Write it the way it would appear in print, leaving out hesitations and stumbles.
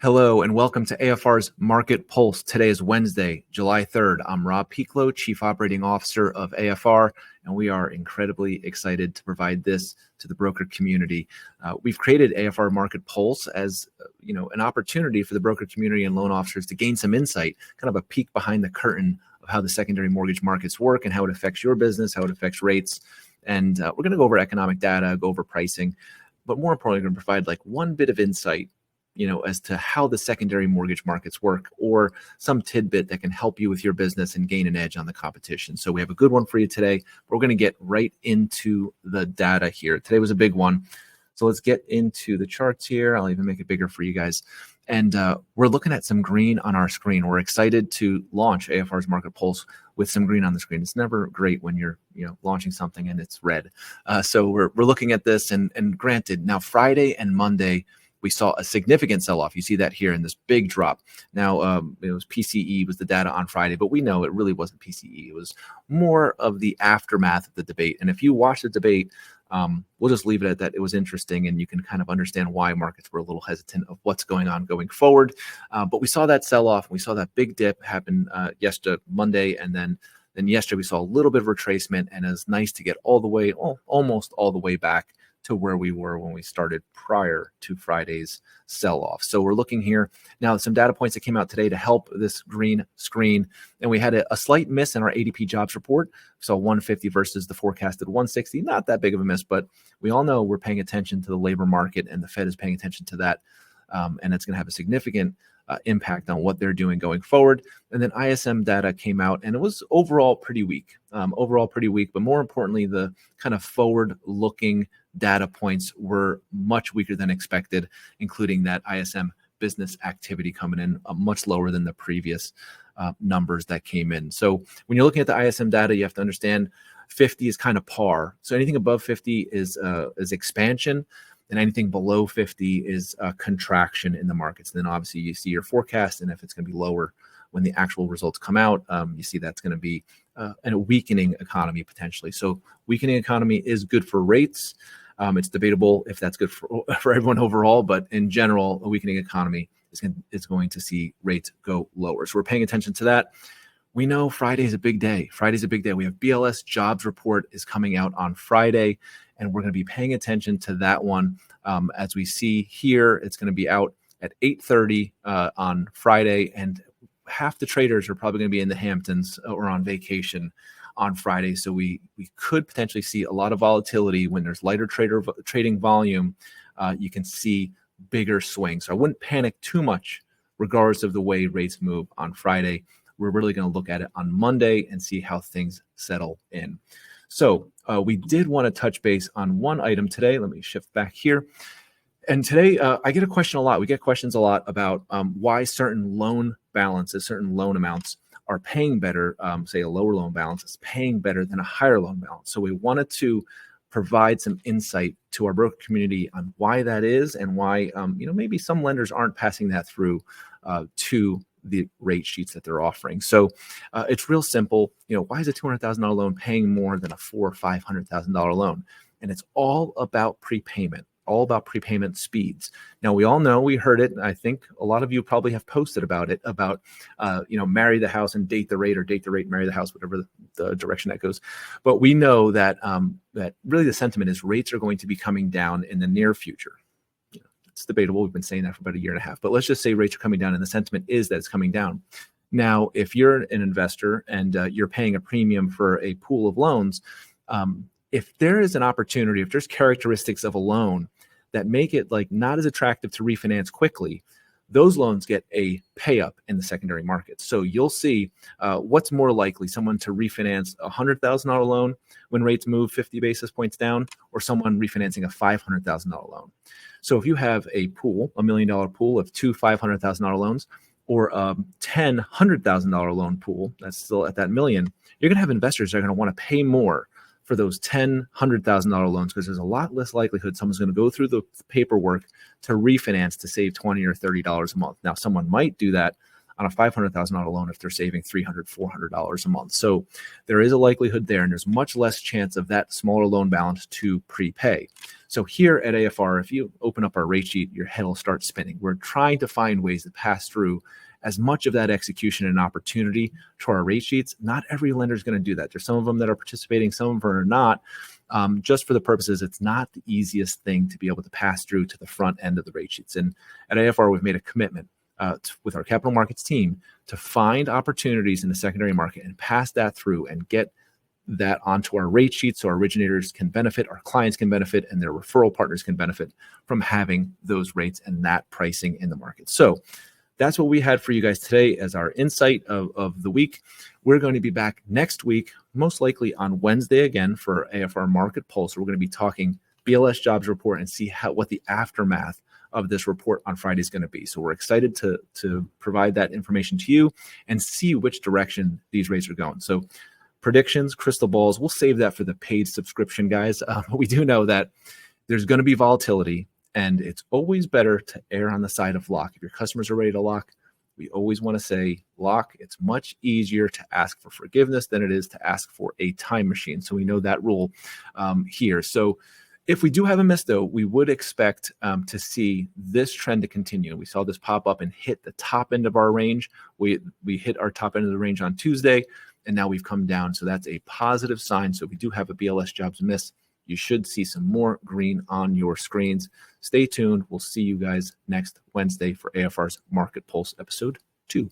Hello and welcome to AFR's Market Pulse. Today is Wednesday, July 3rd. I'm Rob Piclo, Chief Operating Officer of AFR, and we are incredibly excited to provide this to the broker community. We've created AFR Market Pulse as an opportunity for the broker community and loan officers to gain some insight, kind of a peek behind the curtain of how the secondary mortgage markets work and how it affects your business, how it affects rates. And we're going to go over economic data, go over pricing, but more importantly, we're going to provide one bit of insight as to how the secondary mortgage markets work, or some tidbit that can help you with your business and gain an edge on the competition. So we have a good one for you today. We're going to get right into the data here. Today was a big one. So let's get into the charts here. I'll even make it bigger for you guys. And we're looking at some green on our screen. We're excited to launch AFR's Market Pulse with some green on the screen. It's never great when you're launching something and it's red. So we're looking at this, and granted, now Friday and Monday, we saw a significant sell-off. You see that here in this big drop. Now, it was PCE was the data on Friday, but we know it really wasn't PCE. It was more of the aftermath of the debate. And if you watch the debate, we'll just leave it at that. It was interesting, and you can kind of understand why markets were a little hesitant of what's going on going forward. But we saw that sell-off. We saw that big dip happen yesterday, Monday, and then yesterday we saw a little bit of retracement, and it's nice to get almost all the way back to where we were when we started prior to Friday's sell-off. So we're looking here now at some data points that came out today to help this green screen. And we had a slight miss in our ADP jobs report. We saw 150 versus the forecasted 160. Not that big of a miss, but we all know we're paying attention to the labor market, and the Fed is paying attention to that. And it's going to have a significant impact on what they're doing going forward. And then ISM data came out, and it was overall pretty weak. But more importantly, the kind of forward-looking data points were much weaker than expected, including that ISM business activity coming in much lower than the previous numbers that came in. So when you're looking at the ISM data, you have to understand 50 is kind of par. So anything above 50 is expansion, and anything below 50 is a contraction in the markets. And then obviously you see your forecast, and if it's going to be lower when the actual results come out, you see that's going to be a weakening economy potentially. So weakening economy is good for rates. It's debatable if that's good for everyone overall, but in general, a weakening economy is going to see rates go lower. So we're paying attention to that. We know Friday is a big day. We have BLS jobs report is coming out on Friday, and we're going to be paying attention to that one. As we see here, it's going to be out at 8:30 on Friday, and half the traders are probably going to be in the Hamptons or on vacation on Friday. So we could potentially see a lot of volatility when there's lighter trading volume. You can see bigger swings. So I wouldn't panic too much regardless of the way rates move on Friday. We're really going to look at it on Monday and see how things settle in. So we did want to touch base on one item today. Let me shift back here. And today I get a question a lot. We get questions a lot about why certain loan balances, certain loan amounts are paying better, say a lower loan balance is paying better than a higher loan balance. So we wanted to provide some insight to our broker community on why that is, and why maybe some lenders aren't passing that through to the rate sheets that they're offering. So it's real simple. Why is a $200,000 loan paying more than a $400,000 or $500,000 loan? And it's all about prepayment. All about prepayment speeds. Now, we all know, we heard it, and I think a lot of you probably have posted about it, about, marry the house and date the rate, or date the rate, marry the house, whatever the direction that goes. But we know that that really the sentiment is rates are going to be coming down in the near future. It's debatable. We've been saying that for about a year and a half, but let's just say rates are coming down, and the sentiment is that it's coming down. Now, if you're an investor and you're paying a premium for a pool of loans, if there is an opportunity, if there's characteristics of a loan that make it not as attractive to refinance quickly, those loans get a pay up in the secondary market. So you'll see what's more likely, someone to refinance a $100,000 loan when rates move 50 basis points down, or someone refinancing a $500,000 loan. So if you have a pool, $1 million pool of two $500,000 loans, or a $10 $100,000 loan pool that's still at that million, you're going to have investors that are going to want to pay more for those $10 $100,000 loans, because there's a lot less likelihood someone's going to go through the paperwork to refinance to save $20 or $30 a month. Now, someone might do that on a $500,000 loan if they're saving $300, $400 a month. So there is a likelihood there, and there's much less chance of that smaller loan balance to prepay. So here at AFR, if you open up our rate sheet, your head will start spinning. We're trying to find ways to pass through as much of that execution and opportunity to our rate sheets. Not every lender is going to do that. There's some of them that are participating, some of them are not. Just for the purposes, it's not the easiest thing to be able to pass through to the front end of the rate sheets. And at AFR, we've made a commitment with our capital markets team to find opportunities in the secondary market and pass that through and get that onto our rate sheet so our originators can benefit, our clients can benefit, and their referral partners can benefit from having those rates and that pricing in the market. So that's what we had for you guys today as our insight of the week. We're going to be back next week, most likely on Wednesday again for AFR Market Pulse. We're going to be talking BLS jobs report and see what the aftermath of this report on Friday is going to be. So we're excited to provide that information to you and see which direction these rates are going. So predictions, crystal balls, we'll save that for the paid subscription guys. But we do know that there's going to be volatility, and it's always better to err on the side of lock. If your customers are ready to lock, we always want to say lock. It's much easier to ask for forgiveness than it is to ask for a time machine. So we know that rule here. So if we do have a miss, though, we would expect to see this trend to continue. We saw this pop up and hit the top end of our range. We hit our top end of the range on Tuesday, and now we've come down. So that's a positive sign. So if we do have a BLS jobs miss, you should see some more green on your screens. Stay tuned. We'll see you guys next Wednesday for AFR's Market Pulse episode 2.